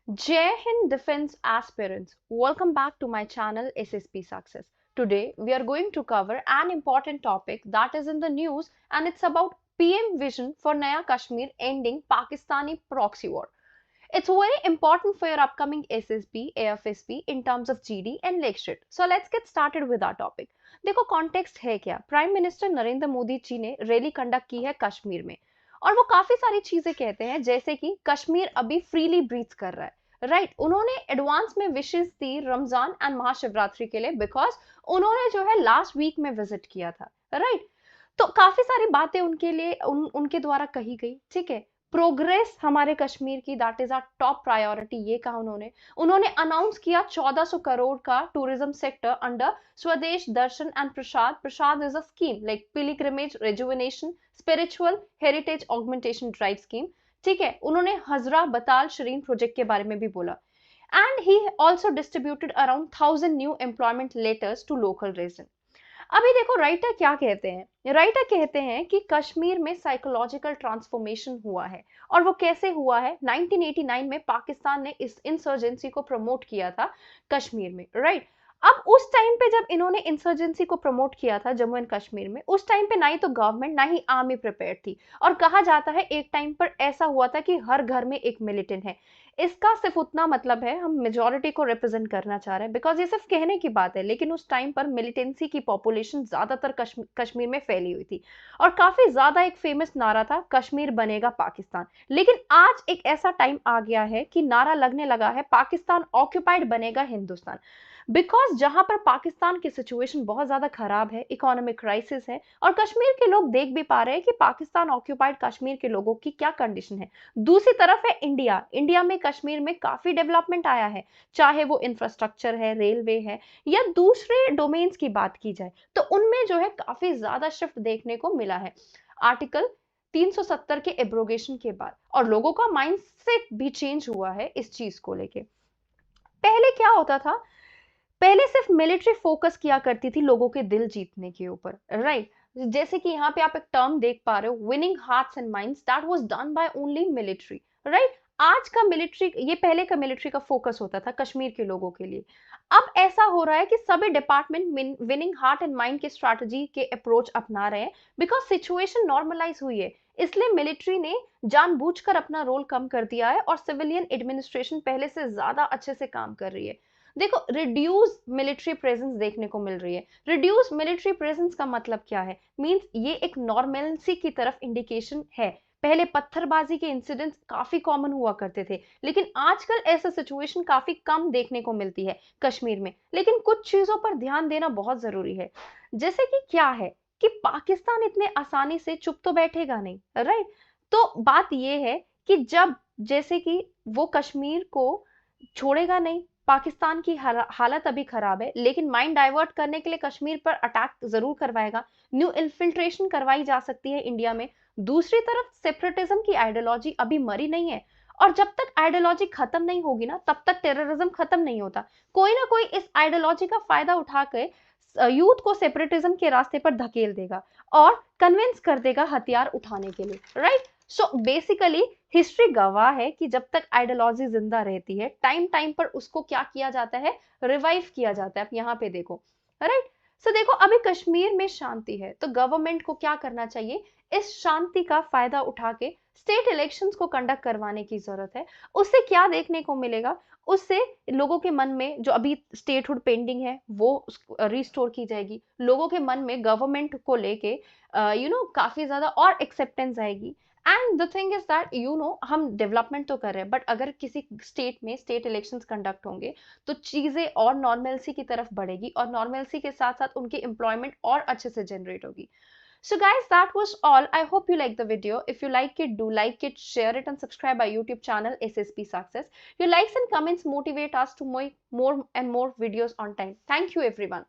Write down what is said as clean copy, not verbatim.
Jai Hind Defense Aspirants, welcome back to my channel SSP Success. Today we are going to cover an important topic that is in the news and it's about PM vision for Naya Kashmir ending Pakistani proxy war. It's very important for your upcoming SSB, AFSP in terms of GD and Lake Street. So let's get started with our topic. देखो context है क्या, prime minister Narendra Modi ji ने rally conduct की है कश्मीर में और वो काफी सारी चीजें कहते हैं जैसे कि कश्मीर अभी फ्रीली ब्रीथ कर रहा है, राइट। उन्होंने एडवांस में विशेष दी रमजान एंड महाशिवरात्रि के लिए बिकॉज उन्होंने जो है लास्ट वीक में विजिट किया था, राइट। तो काफी सारी बातें उनके लिए उनके द्वारा कही गई, ठीक है। प्रोग्रेस हमारे कश्मीर की, that is our top priority, ये कहा उन्होंने। उन्होंने अनाउंस किया 1400 करोड़ का tourism sector under Swadesh Darshan and Prasad. Prasad is a scheme like pilgrimage rejuvenation spiritual heritage augmentation drive scheme, ठीक है। उन्होंने हजरा बताल शरीन प्रोजेक्ट के बारे में भी बोला and he also distributed around 1000 new employment letters to local resident. अभी देखो राइटर क्या कहते हैं, राइटर कहते हैं कि कश्मीर में साइकोलॉजिकल ट्रांसफॉर्मेशन हुआ है और वो कैसे हुआ है। 1989 में पाकिस्तान ने इस इंसर्जेंसी को प्रमोट किया था कश्मीर में, राइट। अब उस टाइम पे जब इन्होंने इंसर्जेंसी को प्रमोट किया था जम्मू एंड कश्मीर में, उस टाइम पे ना ही तो गवर्नमेंट ना ही आर्मी प्रिपेयर थी और कहा जाता है एक टाइम पर ऐसा हुआ था कि हर घर में एक मिलिटेंट है। इसका सिर्फ उतना मतलब है हम मेजोरिटी को रिप्रेजेंट करना चाह रहे हैं बिकॉज ये सिर्फ कहने की बात है, लेकिन उस टाइम पर मिलिटेंसी की पॉपुलेशन ज्यादातर कश्मीर में फैली हुई थी और काफी ज्यादा एक फेमस नारा था कश्मीर बनेगा पाकिस्तान। लेकिन आज एक ऐसा टाइम आ गया है कि नारा लगने लगा है पाकिस्तान ऑक्यूपाइड बनेगा हिंदुस्तान, बिकॉज जहां पर पाकिस्तान की सिचुएशन बहुत ज्यादा खराब है, इकोनॉमिक क्राइसिस है और कश्मीर के लोग देख भी पा रहे हैं कि पाकिस्तान ऑक्यूपाइड कश्मीर के लोगों की क्या कंडीशन है। दूसरी तरफ है इंडिया, इंडिया में कश्मीर में काफी डेवलपमेंट आया है, चाहे वो इंफ्रास्ट्रक्चर है, रेलवे है या दूसरे डोमेन्स की बात की जाए तो उनमें जो है काफी ज्यादा शिफ्ट देखने को मिला है आर्टिकल 370 के एब्रोगेशन के बाद और लोगों का माइंडसेट भी चेंज हुआ है इस चीज को लेके। पहले क्या होता था, पहले सिर्फ मिलिट्री फोकस किया करती थी लोगों के दिल जीतने के ऊपर, राइट। जैसे कि यहाँ पे आप एक टर्म देख पा रहे हो, winning hearts and minds, that was done by only military, right. आज का मिलिट्री, ये पहले का मिलिट्री का फोकस होता था कश्मीर के लोगों के लिए। अब ऐसा हो रहा है कि सभी department winning heart and mind के स्ट्रैटेजी के अप्रोच अपना रहे हैं बिकॉज सिचुएशन नॉर्मलाइज हुई है। इसलिए मिलिट्री ने जानबूझकर अपना रोल कम कर दिया है और सिविलियन एडमिनिस्ट्रेशन पहले से ज्यादा अच्छे से काम कर रही है। देखो रिड्यूस मिलिट्री प्रेजेंस देखने को मिल रही है। रिड्यूस मिलिट्री प्रेजेंस का मतलब क्या है, मींस ये एक नॉर्मलसी की तरफ इंडिकेशन है। पहले पत्थरबाजी के इंसिडेंट्स काफी कॉमन हुआ करते थे लेकिन आजकल ऐसा सिचुएशन काफी कम देखने को मिलती है कश्मीर में। लेकिन कुछ चीजों पर ध्यान देना बहुत जरूरी है, जैसे कि क्या है कि पाकिस्तान इतने आसानी से चुप तो बैठेगा नहीं, राइट। तो बात यह है कि जब जैसे कि वो कश्मीर को छोड़ेगा नहीं, पाकिस्तान की हालत अभी खराब है लेकिन माइंड डाइवर्ट करने के लिए कश्मीर पर अटैक जरूर करवाएगा, न्यू इन्फिल्ट्रेशन करवाई जा सकती है इंडिया में। दूसरी तरफ सेपरेटिज्म की आइडियोलॉजी अभी मरी नहीं है और जब तक आइडियोलॉजी खत्म नहीं होगी ना तब तक टेररिज्म खत्म नहीं होता। कोई ना कोई इस आइडियोलॉजी का फायदा उठा के यूथ को सेपरेटिज्म के रास्ते पर धकेल देगा और कन्विंस कर देगा हथियार उठाने के लिए, राइट। सो बेसिकली हिस्ट्री गवाह है कि जब तक आइडियोलॉजी जिंदा रहती है टाइम टाइम पर उसको क्या किया जाता है, रिवाइव किया जाता है। आप यहाँ पे देखो, राइट। सो देखो अभी कश्मीर में शांति है तो गवर्नमेंट को क्या करना चाहिए, इस शांति का फायदा उठा के स्टेट इलेक्शंस को कंडक्ट करवाने की जरूरत है। उससे क्या देखने को मिलेगा, उससे लोगों के मन में जो अभी स्टेटहुड पेंडिंग है वो रिस्टोर की जाएगी, लोगों के मन में गवर्नमेंट को लेके काफी ज्यादा और एक्सेप्टेंस आएगी। And the thing is that हम डेवलपमेंट तो कर रहे हैं बट अगर किसी स्टेट में स्टेट इलेक्शंस कंडक्ट होंगे तो चीजें और नॉर्मलसी की तरफ बढ़ेगी और नॉर्मलसी के साथ साथ उनकी एम्प्लॉयमेंट और अच्छे से जनरेट होगी। So guys, that was all. I hope you liked the video. If you like it, do like it, share it and subscribe our YouTube channel SSP Success. Your likes and comments motivate us to make more and more videos on time. Thank you everyone.